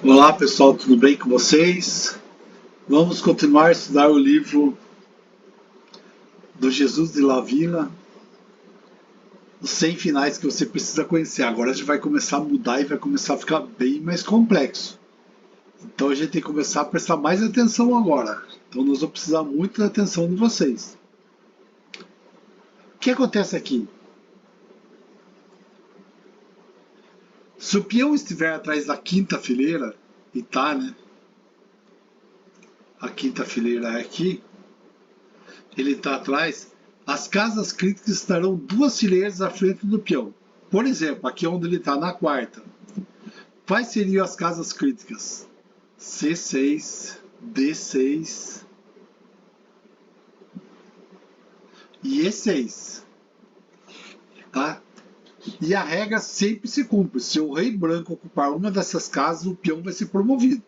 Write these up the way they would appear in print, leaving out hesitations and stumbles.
Olá pessoal, tudo bem com vocês? Vamos continuar a estudar o livro do Jesus de Lavila, os 100 finais que você precisa conhecer. Agora a gente vai começar a mudar e vai começar a ficar bem mais complexo. Então a gente tem que começar a prestar mais atenção agora. Então nós vamos precisar muito da atenção de vocês. O que acontece aqui? Se o peão estiver atrás da quinta fileira, e tá, né? A quinta fileira é aqui. Ele está atrás, as casas críticas estarão duas fileiras à frente do peão. Por exemplo, aqui onde ele está, na quarta. Quais seriam as casas críticas? C6, D6 e E6. Tá? E a regra sempre se cumpre. Se o rei branco ocupar uma dessas casas, o peão vai ser promovido.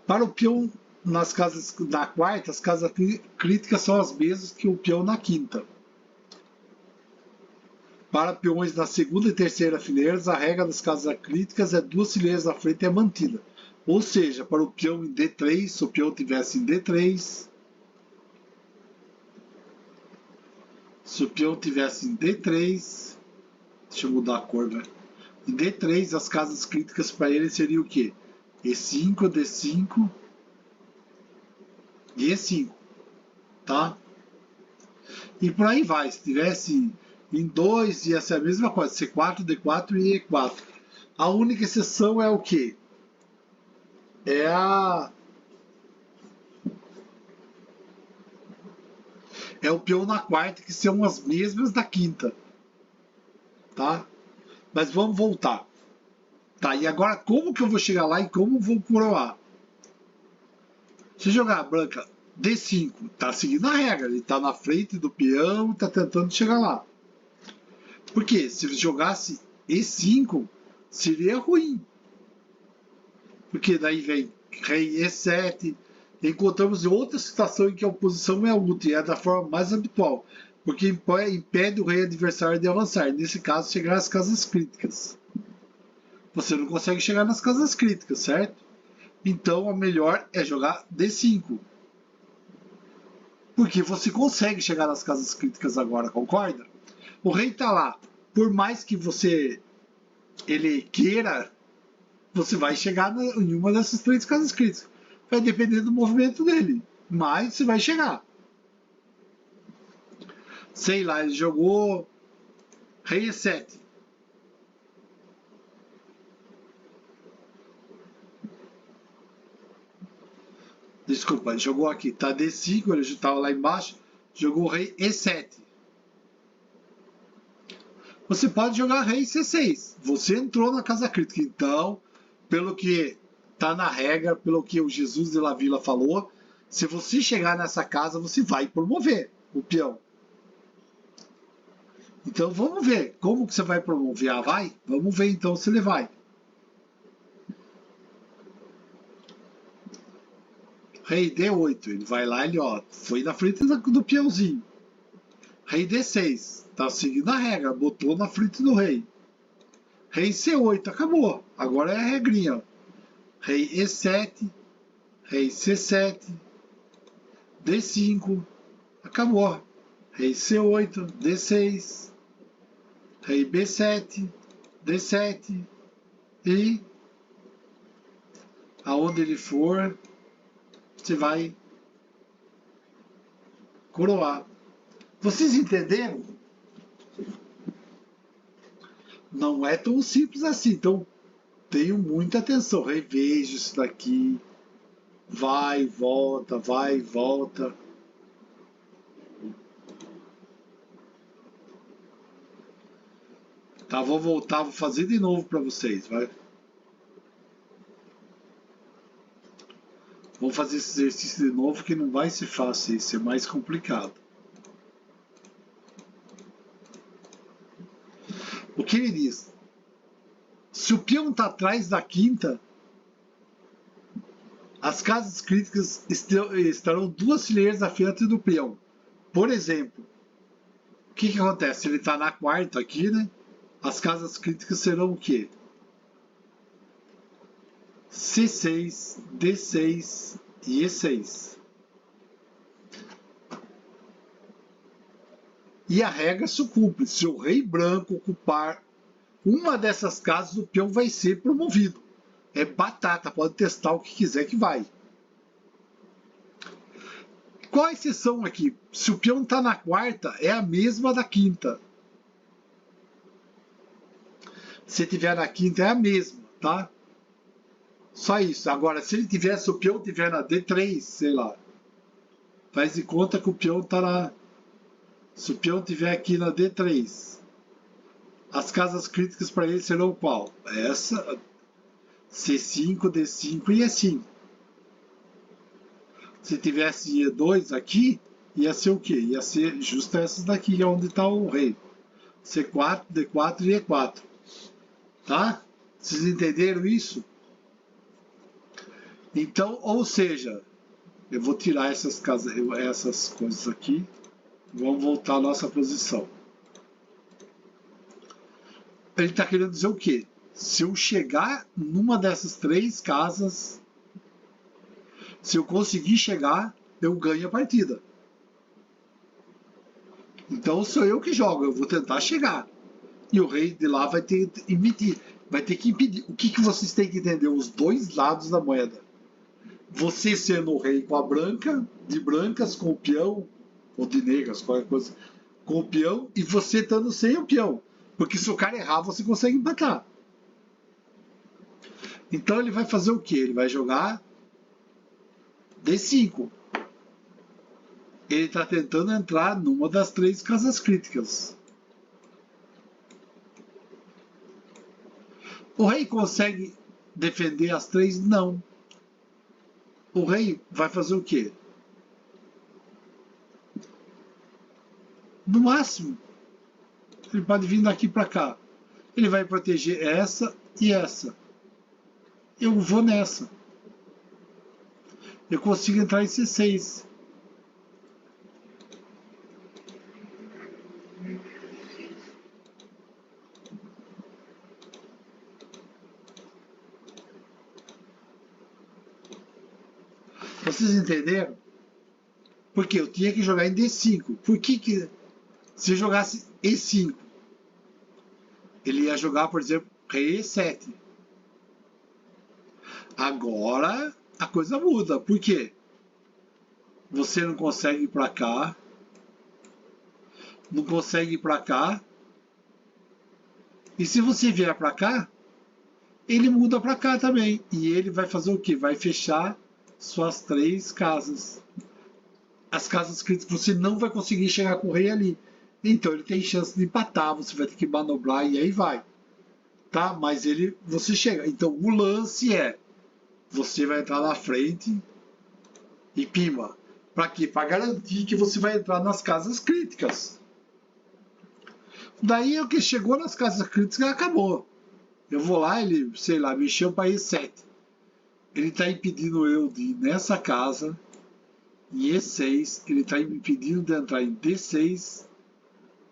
Para o peão nas casas da quarta, as casas críticas são as mesmas que o peão na quinta. Para peões na segunda e terceira fileiras, a regra das casas críticas é duas fileiras à frente é mantida. Ou seja, para o peão em D3, se o peão tivesse em D3, se o peão tivesse em D3, deixa eu mudar a cor, né? Em D3, as casas críticas para ele seriam o quê? E5, D5 e E5, tá? E por aí vai. Se tivesse em 2, ia ser a mesma coisa, C4, D4 e E4. A única exceção é o quê? É o peão na quarta, que são as mesmas da quinta. Tá? Mas vamos voltar. Tá, e agora como que eu vou chegar lá e como vou coroar? Se jogar a branca D5, tá seguindo a regra, ele tá na frente do peão, tá tentando chegar lá. Porque se ele jogasse E5, seria ruim. Porque daí vem rei E7, encontramos outra situação em que a oposição é útil, é da forma mais habitual, porque impede o rei adversário de avançar, nesse caso chegar às casas críticas. Você não consegue chegar nas casas críticas, certo? Então a melhor é jogar D5. Porque você consegue chegar nas casas críticas agora, concorda? O rei está lá. Por mais que ele queira, você vai chegar em uma dessas três casas críticas. Vai depender do movimento dele, mas você vai chegar. Sei lá, ele jogou rei E7. Desculpa, ele jogou aqui, tá D5, ele já estava lá embaixo, jogou rei E7. Você pode jogar rei C6. Você entrou na casa crítica, então, pelo que tá na regra, pelo que o Jesus de la Vila falou, se você chegar nessa casa, você vai promover o peão. Então vamos ver como que você vai promover. Ah, vai? Vamos ver então se ele vai. Rei D8, ele vai lá, ele ó, foi na frente do peãozinho. Rei D6, tá seguindo a regra, botou na frente do rei. Rei C8, acabou. Agora é a regrinha. Rei E7, rei C7, D5, acabou. Rei C8, D6, rei B7, D7 e aonde ele for, você vai coroar. Vocês entenderam? Não é tão simples assim, então tenham muita atenção. Reveja isso daqui. Vai, volta, vai, volta. Tá, vou voltar, vou fazer de novo para vocês, vai. Vamos fazer esse exercício de novo que não vai ser fácil, isso é mais complicado. O que ele diz? Se o peão está atrás da quinta, as casas críticas estarão duas fileiras à frente do peão. Por exemplo, o que acontece? Ele está na quarta aqui, né? As casas críticas serão o quê? C6, D6 e E6. E a regra se cumpre. Se o rei branco ocupar uma dessas casas, o peão vai ser promovido. É batata, pode testar o que quiser que vai. Qual a exceção aqui? Se o peão está na quarta, é a mesma da quinta. Se tiver na quinta, é a mesma, tá? Só isso. Agora, se ele tivesse, o peão tiver na D3, sei lá, faz de conta que o peão está na... Se o peão tiver aqui na D3, as casas críticas para ele serão qual? Essa, C5, D5 e E5. Se tivesse E2 aqui, ia ser o quê? Ia ser justo essas daqui, que é onde está o rei. C4, D4 e E4. Tá? Vocês entenderam isso? Então, ou seja, eu vou tirar essas coisas aqui. Vamos voltar à nossa posição. Ele está querendo dizer o quê? Se eu chegar numa dessas três casas, se eu conseguir chegar, eu ganho a partida. Então sou eu que jogo, eu vou tentar chegar. E o rei de lá vai ter que impedir. O que vocês têm que entender? Os dois lados da moeda. Você sendo o rei com a branca, de brancas com o peão, ou de negras, qualquer coisa, com o peão, e você estando sem o peão. Porque se o cara errar, você consegue empatar. Então ele vai fazer o quê? Ele vai jogar D5. Ele está tentando entrar numa das três casas críticas. O rei consegue defender as três? Não. O rei vai fazer o quê? No máximo, ele pode vir daqui para cá. Ele vai proteger essa e essa. Eu vou nessa. Eu consigo entrar em C6. Vocês entenderam? Porque eu tinha que jogar em D5. Por que se eu jogasse E5, ele ia jogar, por exemplo, rei E7. Agora a coisa muda. Por quê? Você não consegue ir para cá. Não consegue ir para cá. E se você vier para cá, ele muda para cá também. E ele vai fazer o quê? Vai fechar suas três casas. As casas críticas, você não vai conseguir chegar com o rei ali. Então ele tem chance de empatar, você vai ter que manobrar e aí vai. Tá? Mas você chega. Então o lance é, você vai entrar na frente e pima. Para quê? Para garantir que você vai entrar nas casas críticas. Daí o que chegou nas casas críticas acabou. Eu vou lá, ele, sei lá, mexeu para E7. Ele está impedindo eu de ir nessa casa. Em E6, ele está me impedindo de entrar em D6,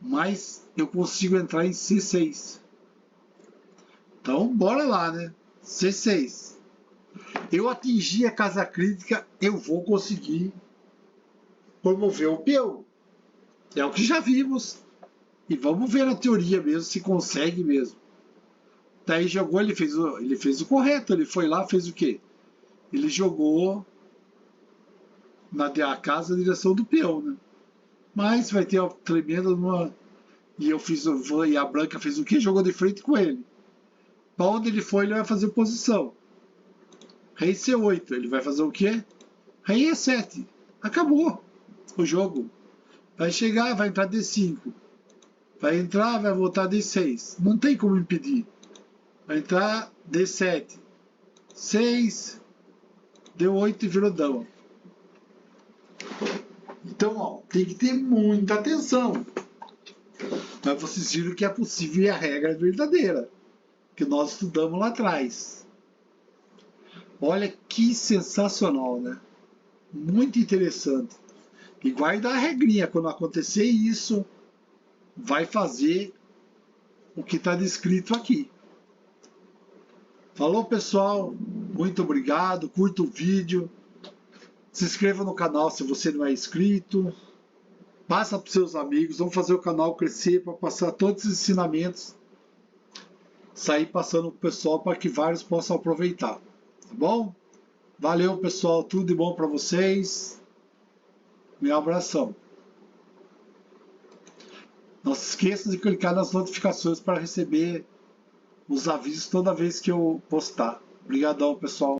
mas eu consigo entrar em C6. Então, bora lá, né? C6. Eu atingi a casa crítica, eu vou conseguir promover o peão. É o que já vimos. E vamos ver na teoria mesmo, se consegue mesmo. Daí jogou, ele fez o correto, ele foi lá, fez o quê? Ele jogou na casa na direção do peão, né? Mas vai ter uma tremenda numa... E a branca fez o quê? Jogou de frente com ele. Para onde ele foi, ele vai fazer posição. Rei C8, ele vai fazer o quê? Rei E7. Acabou o jogo. Vai chegar, vai entrar D5. Vai entrar, vai voltar D6. Não tem como impedir. Vai entrar D7. 6. D8 e virou dama. Então, ó, tem que ter muita atenção. Mas vocês viram que é possível e a regra é verdadeira. Que nós estudamos lá atrás. Olha que sensacional, né? Muito interessante. E guarda a regrinha. Quando acontecer isso, vai fazer o que está descrito aqui. Falou, pessoal? Muito obrigado, curta o vídeo, se inscreva no canal se você não é inscrito, passa para os seus amigos, vamos fazer o canal crescer para passar todos os ensinamentos, sair passando para o pessoal para que vários possam aproveitar, tá bom? Valeu, pessoal, tudo de bom para vocês, meu abração. Não se esqueça de clicar nas notificações para receber os avisos toda vez que eu postar. Obrigadão, pessoal.